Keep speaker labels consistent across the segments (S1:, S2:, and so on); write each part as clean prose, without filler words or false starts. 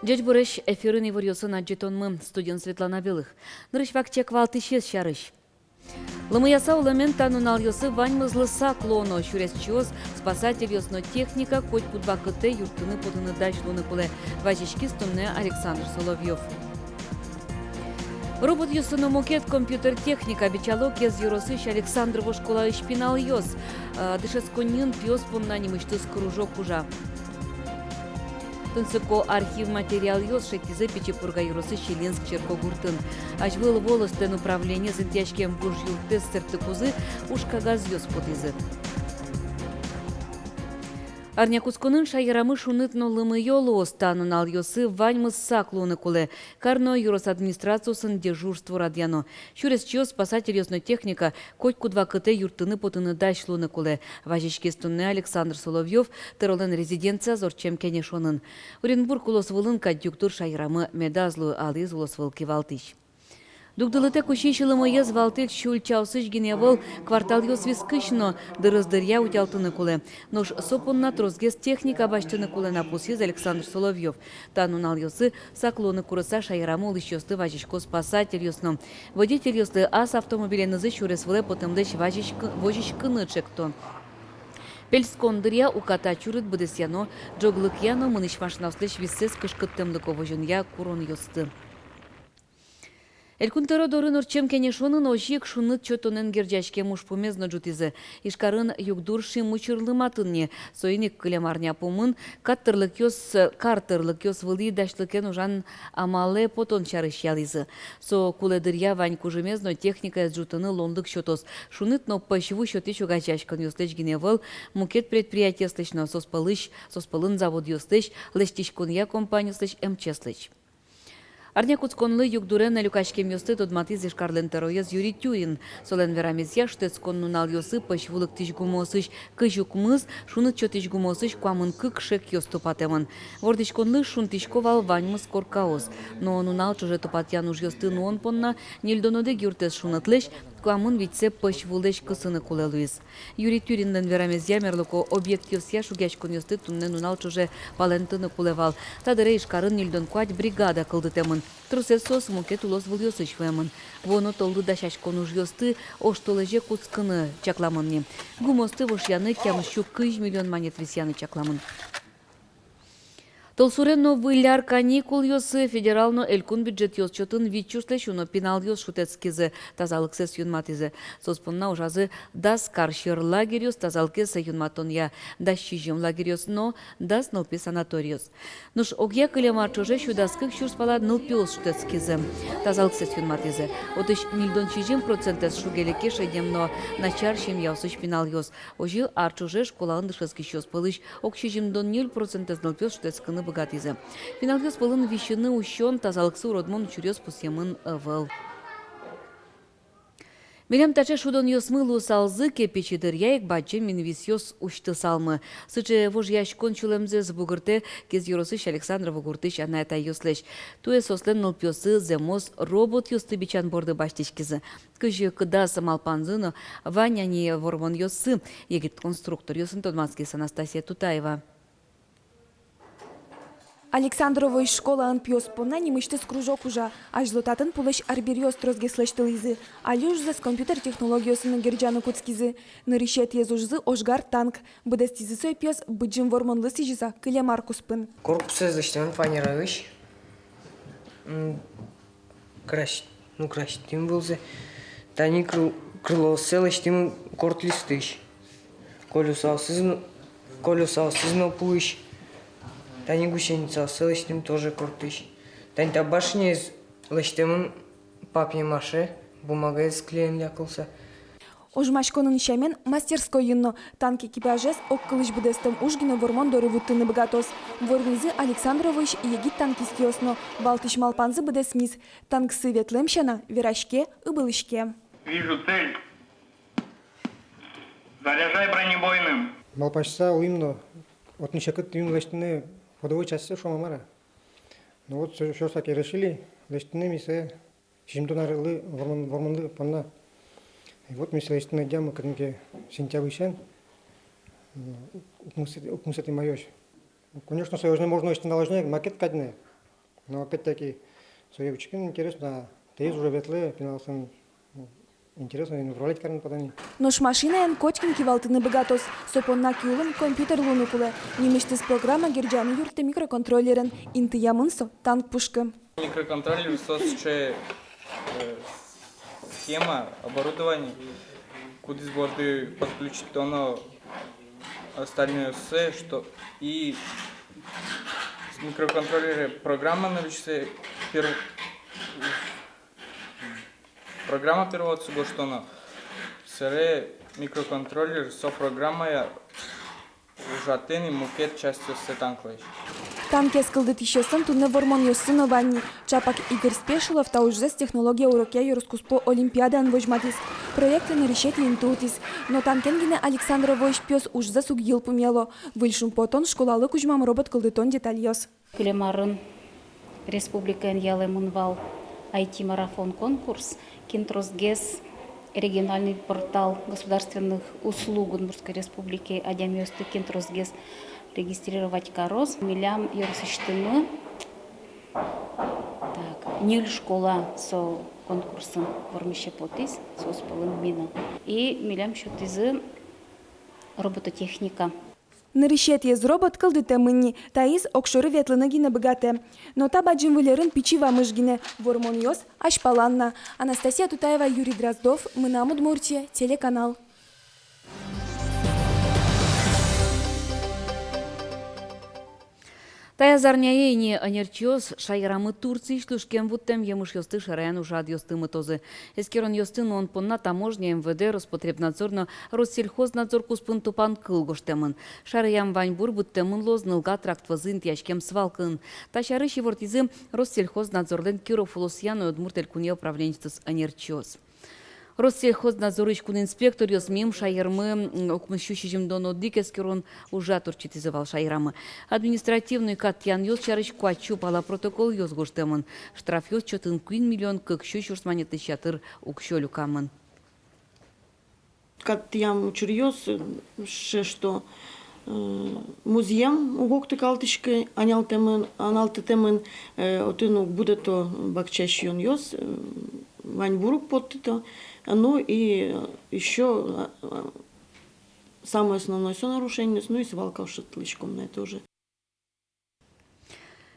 S1: Дядь Буреш эфирын иварьосын аджетонмы студент Светлана Белых. Нырыш вакчек валтышес шарыш. Лымыяса уламен танунал йосы ваньмызлы саклоно шурес чоз спасатель йосно техника коть кудвакыте юртыны подыны дачлуны куле вазички стумне Александр Соловьев. Робот йосыно мокет компьютер техника бичало кез юросыш Александр школа шпинал йос. Дышес конин пьос поннанимыштыз кружок ужа. Тынсыко архив материал йос шектизе Печепурга юросы Щелинск Черкогуртын. Ажвыл волостен управление зынтяшкем буж юртес сертыкузы ушкагаз йос подизы. Арнякусконын шайрамы шунытно лымы йолу останын ал йосы ваньмыз саклуны куле. Карно юрос администрациясын дежурство радьяно. Шурес чьо спасатель йосно техника коть кудва кыте юртыны потыны дашлуны куле. Важички стунны Александр Соловьев тыролен резиденция зорчем кенешонын. Оренбург улос вылын кадюктур шайрамы медазлу ализ улос вылки валтыш. Дугдылыте кучишылымы ез валтык шульчаусыш геневол квартал йос вискышно дырыздырья утялтыны куле. Нош сопунна трозгес техника баштыны куле напусез Александр Соловьев. Танунал йосы саклоны курыса шайрамы улыш йосты важичко спасатель йосно. Водитель йосты ас автомобиленызы шурес выле потымдыш вожичкыны чекто. Пельскондырья уката чурыт быдысяно джоглык яно мыныш машинавслыш виссес кышкыттымлыко вожунья курон йосты. Элькунтеро дорын орчем кенешонын ожик шуныт чотонен герджачке мушпумезно джутизы. Ишкарын югдурши мучырлыматынне. Соиник кылемарня помын картырлык йос вылы дашлыкен ужан амале потон чарыш ялизы. Со куледырья вань кужемезно техника джутыны лондык счетос. Шуныт но пащеву счеты чугачачкан йостеч геневал мукет предприятие слычно соспалын завод йостеч лештичконья компания слыч МЧ-слыч. Арнякутсконлы югдурен люкачкем йосты тодматиз ишкарлен тероез Юрий Тюрин. Солен верамезья штецкон нунал йосы пащвулык тишгумосыш кыжукмыз, шуныт чотиш гумосыш куамын кык-шек йоступатемын. Вордичконлы шун тишковал ваньмыз коркаос. Но нунал чуже топатян уж йосты нуон понна, нильдоноде гюртес шунытлеш, куамын витсе пащвулеш кысыны куле Луиз. Юрий Тюринден верамезья мерлоко объективсия шугячкон йосты тунне нунал чуже палентыны кулевал. Тадыре ишкарын нильдон куать бригада кылдытемын. Трусес сос мукет улос выл йосыш вемын. Воно толды дашашкон уж йосты оштолеже куцкыны чакламынне. Гумосты вошьяны кямыщу 1 миллион монет висяны чакламын. Толсуренно выляр каникул йосы федерално элькун бюджет йос чотын вичушлеш уно пинал йос шутецкизе тазалыксес юнматизе. Соспонна ужазы дас каршир лагерь йос тазалкесе юнматонья дас шижим лагерь йос но дас нылпи санаториос. Нуш огья кылемар чоже шудаскых шурспала нылпиос шутецкизе тазалксес юнматизе. Отыш нильдон шижим процентес шугелеке шедемно начар шим яусыш пинал йос. Ожил ар чоже школаын дышески щос пылыш ок шижимдон 0% нылпиос шутецкыны богатизы. Финалгес полын вещаны ущен тазалыксы уродмон чурес пусемын ывыл. Мирям таче шудон йосмылу салзы кепечидыр яек бачы минвисьос ушты салмы. Сыче вожьяшкон чулемзе збугырте кез юросыш Александр Вогуртыш анайта йослеш. Туе сослен нылпёсы земос робот йосты бичан борды баштичкизы. Кыжы кыда самалпанзыны ваняни ворвон йосы егет конструктор йосын тодманскис Анастасия Тутаева.
S2: Александрово из школы анпьос понна немыштыс кружок ужа, аж злотатын пулыш арберьос трозгеслештылизы, алюжзы с компьютер технологиясының герджаны куцкизы, нырышет езужзы ошгар танк, быдастизы сойпьос быджим вормонлы сижиза, кыле маркуспын.
S3: Корпусы зачтен планировыш, кращим былзы, тани крыло селыштим кортлистыш, колесал сызно пуиш, тани гусеница селыштим тоже кортыш. Тань табашня из лыштемын папье-маше, бумага из клеем лякался.
S2: Ожмашконын ищамен мастерской юнно, танк экипажес оккылыш быдестым ужгина вормон доры вуттыны богатос. Ворнизы Александрович егит танкист йосно, балтыш малпанзы быдес миз, танксы ветлемщана, верашке и былышке.
S4: Вижу цель. Заряжай бронебойным.
S5: Малпашса уимно, от нишакыт юн лештыны ходовой части шомамара. Ну вот все таки решили, лештыны мисе, шимдонарлы вормонлы панна. И вот мы лештыны дямы кырнке сентябрьшен, укмусети майош. Конечно, союзный можно еще наложнее, макет кадне. Но опять-таки, Соевчикин интересно, ты уже ветле, финансовым интересно, управлять карен подани.
S2: Нош машинаен Котькин кивалтыны богатос. Сопонна кюлым компьютер лунукулы. Немештес программа герджаны юрты микроконтроллерен. Инты ямынсо танк пушка.
S6: Микроконтроллер сосче схема оборудования, куда сборды подключить оно остальное все, что и с микроконтроллера программа нарушится программа первого всего, что оно сере микроконтроллер со программой ужатен и мукет частью все танклыш.
S2: Танке скылдыт еще сын тунне вормон йосын ванни. Чапак Игорь Спешилов та уже с технология уроке юрскуспо Олимпиадан вожматис. Проекты на решение интутис. Но танкенгине Александр Войш пес уж засугил помело. Выльшум потон школалы кужмам робот кылдытон детальёс.
S7: Клемарын республика ялы мунвал IT-марафон конкурс Кинтросгес региональный портал государственных услуг Удмуртской республики Адямёсты Кинтросгес регистрировать корос. Милям ерсыштымы. Так, ниль школа со конкурсом вормище потис, со спалым мина. И милям шутизы робототехника.
S2: На решетье робот кылдыте мынни. Таис окшоры ветлыны гине богате. Но та баджин вылерын пичива мыжгине. Вормон йос ашпаланна. Анастасия Тутаева, Юрий Дроздов. Мынам Удмуртия. Телеканал.
S1: Таязарняе не анерчиос шайрамы Турции шлюшкем вуттем емыш йосты шараян ужад йосты мытозы. Эскерон йосты он понна таможня МВД Роспотребнадзорно Россельхознадзор куспын тупан кылгоштемын. Шараям ваньбур буттемын лоз нылга трактвазын тяжкем свалкын. Ташары шивортизы Россельхознадзорлен Киров Лосьяно Удмуртель куне управленчествос анерчиос. Россельхознадзор ичкун инспектор мим шайырмы окмыщущий жимдоно дикескерон уже турчитизывал шайрамы. Административный катян йос чарыч куачу пала протокол йос гоштемын. Штраф йос 4 миллион кыкщу чурсманеты чатыр укщолю камын.
S8: Катям чурьёс, что музеям угокты калтышкы аналтетемын отыну будет то бакчащион йос ваньбурук подтито. Ну и еще самое основное сонарушение, ну и свалка шатлычком на это уже.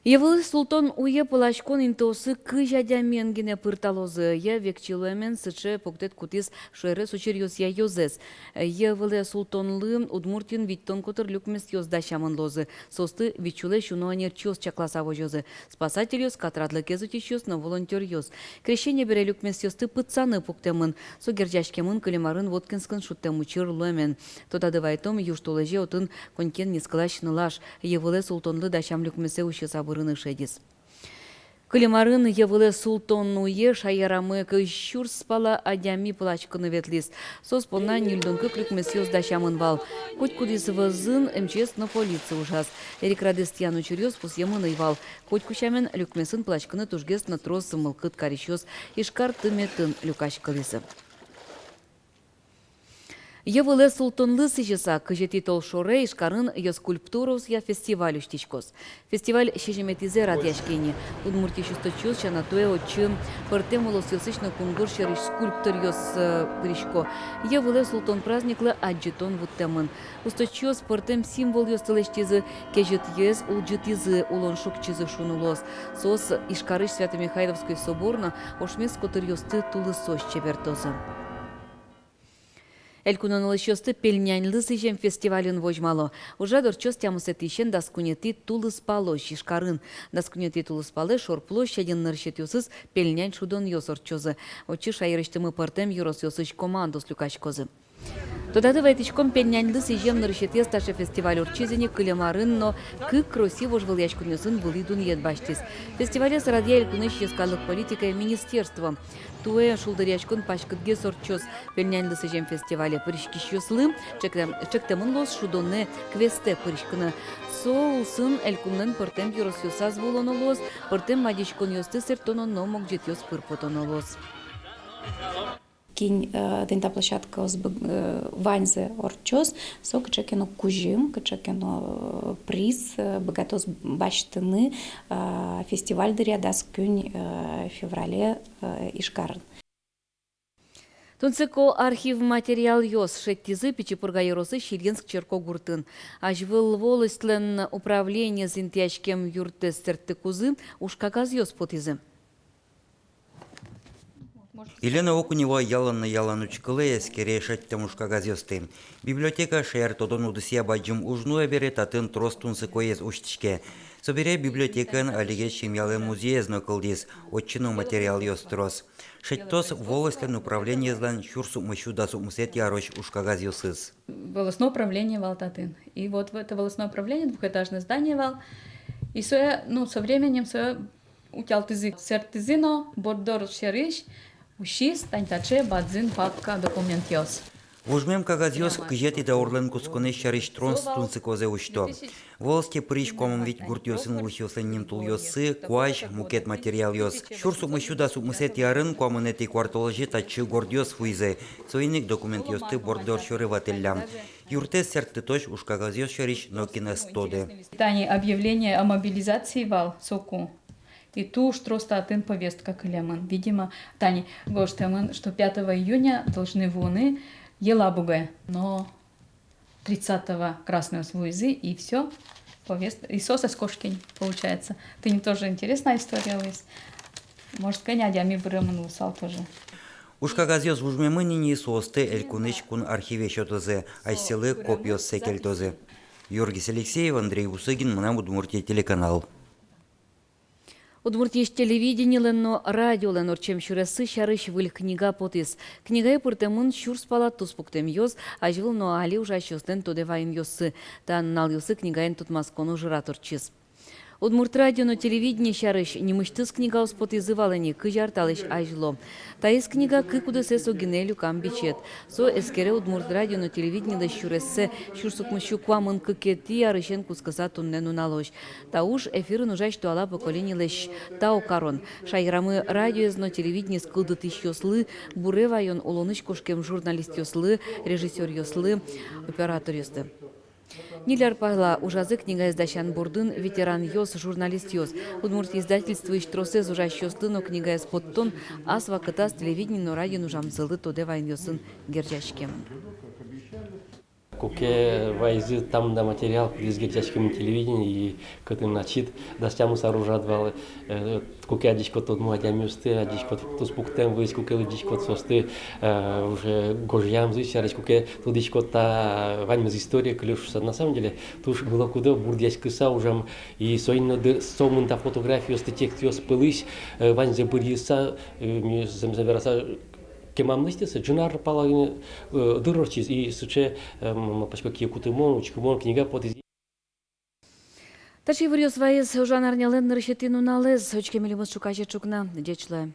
S1: Евылы султон уе палашкон интосы кыжадя менгине пырталозы. Я векчилуэмен сыче поктет кутис шере сучерьёс я йозес. Евылы султонлы удмуртин виттон котыр люкмес йоздашамын лозы. Состы вичуле шуно анерчиос чакласаво жозы. Спасатель йоз катрадлы кезутичиос на волонтер йоз. Крещение бере люкмес йосты пыцаны пуктемын. Согерджашкемын калимарын воткинскын шуттем учир луэмен. Тода дывайтом юштолеже отын конькен нискалашнылаш. Евылы султонлы дашам люкмесе ущесабы. Калимарын евылы султонуе шайарамы кыщур спала адями плачканы ветлис. Сос полна нильдонкы клюкмесьёс дащамын вал. Хоть кудис вазын МЧС на полицию ужас. Эрик Радестьяну чурьёс пусьемын вал. Хоть кучамен люкмесын плачканы тужгес на трос мылкыт карищёс. Ишкар тыметын люкашкалысы. Евылы султонлы сыжыса кыжети толшоре ишкарын я скульптурус я фестиваль уштичкос. Фестиваль шежеметизе радяшкени. Удмурти шусточус чанатуе очым пыртемулос йосычно кунгур шериш скульптор йос пришко. Евылы султон праздниклы аджитон вуттемын. Усточус пыртем символ йостылештизы кежет ез улджитизы улон шукчизы шунулос. Сос ишкарыш Свято-Михайловской соборно ошмес котыр йосты тулы сос чебертозы. Элькунан лыщосты пельняньлы сыжем фестивален вожмало. Уже дорчос тямусетищен даскунети тулыс пало шишкарын. Даскунети тулыс палы шор площаден нырщет юсыз пельнянь шудон йосорчозы. Очи шайрыштымы пыртем юрос йосыч командос люкачкозы. Тодады вайтичком пельняньлы сыжем нырщет сташе фестиваль урчизине кылемарын, но кык красиво жвыл яшкунесын вылидун едбаштис. Фестивале сарадья элькуныш ескалык политика и министерство. Туэ шулдырячкун пачкытге сорчоз пельняньлы сыжем фестивале пырышкищёслы, чектемын лос шудонне квесте пырышкыны. Соусын элькуннен пыртем юрос юсаз волонолос, пыртем мадичкон йосты сертонон номок жетьёс пырпотонолос.
S7: кінь дента площадка з ваньзе орчос, со качекено кужим, качекено приз, богатос баштыны, фестиваль дырядас күн феврале ишкарын.
S1: Тунцеко архив материал йос шеттизы Печепурга еросы Щелинск черко гуртын. Ажвыл волостлен управление зинтячкем юртес цертыкузы ушкагаз йос потизы.
S9: Елена Окунева ялан учкылы эскере шеттем ушкагаз йосты. Библиотека шер тодон удысия баджым ужну бере татын трос тунцеко уштичке. Собере библиотекан алиге чемялы музей знакылдис, отчину материал йострос. Шеттос волостлен управление злан чурсу мыщу дасу мусет яроч ушкагаз йосыз.
S10: Волосное управление вал татын. И вот в это волосное управление двухэтажное здание вал. И со временем утял тызы сертызино, бордор шериш, ушис, таньтаче, бадзин, папка, документ йос.
S9: Ужмем кагазьос кыжет и даорлен кусконе шариш тронс тунцикозе учто. Волосте прыщ комом ведь гуртьосын лухиосын нимтул йосы, куаш, мукет материал йос. Шурсу мыщуда сумысет ярын комонети квартоложи тачы гордьос фуизе. Соиник документ йосты бордор шоры вателлям. Юртес серты точ уж кагазьос шариш нокинес тоде.
S10: Тани объявление о мобилизации вал соку. И ту штроста атын повестка кылямын. Видимо, Тани гоштамын, что 5 июня должны воны Елабуге, но 30-го красную свуизы и все. И соса скошкинь получается. Ты не тоже интересная история есть. Может, коня дями бремон усал тоже.
S9: Уж кагазьос ужмемыни не состы элькуныч кун архиве счетозе, айселы копьос секельтозе. Юргис Алексеев, Андрей Усыгин, Мына Удмуртия телеканал.
S1: Удмуртиеш телевидение ленно радио ленно чем шурасы шарыш выль книга потис. Книга и пуртемун шурс пала туспуктем йоз, а жил но али уже щостен то деваем йосы. Та нал йосы книга ен тут маскону жираторчис. Удмурт радио но телевидение шарыш не мыштыс книга успотизы валени кыжарталыш ажло. Та из книга кыкуды сесо генелю камбичет. Со эскере удмурт радио но телевидение да шурессе шурсук мыщу квамын кыкети арышен кускаса туннену налош. Та уж эфиры нужач туала поколение лещ тау карон. Шайрамы радио но телевидение скылды тыщ йослы, буре вайон улоныш кошкем журналист йослы, режиссер йослы, оператор йосты. Нилер пагла ужазы книга издащан бурдын, ветеран йос, журналист йос. Удмурт издательство иштросе зужащ йослы, но книга из подтон, а сваката с телевидения, но радио нужам зылы, то девайн йосын герджачкем.
S11: Куке вайзы там на материал призгертячкем телевидении и кытым начит дастяму сооружадвал куке адичко тот муадямюсты адичко туспуктем выс куке адичко состы уже гожьям зысярыч куке тудичко та ваньмыз история клюшса на самом деле туш было куда бурдясь кыса уже и сойно сомын та фотографию текст ёс пылыш ваньзе бырьыса замзавераса кемамныстеса джунар палагин дырорчиз и суче пачка киекутымон учкумон книга под
S1: Тачи вырьёс вайыз жанарнялен нарышетину налез, очкемелемыз шукаче чукна, дечле.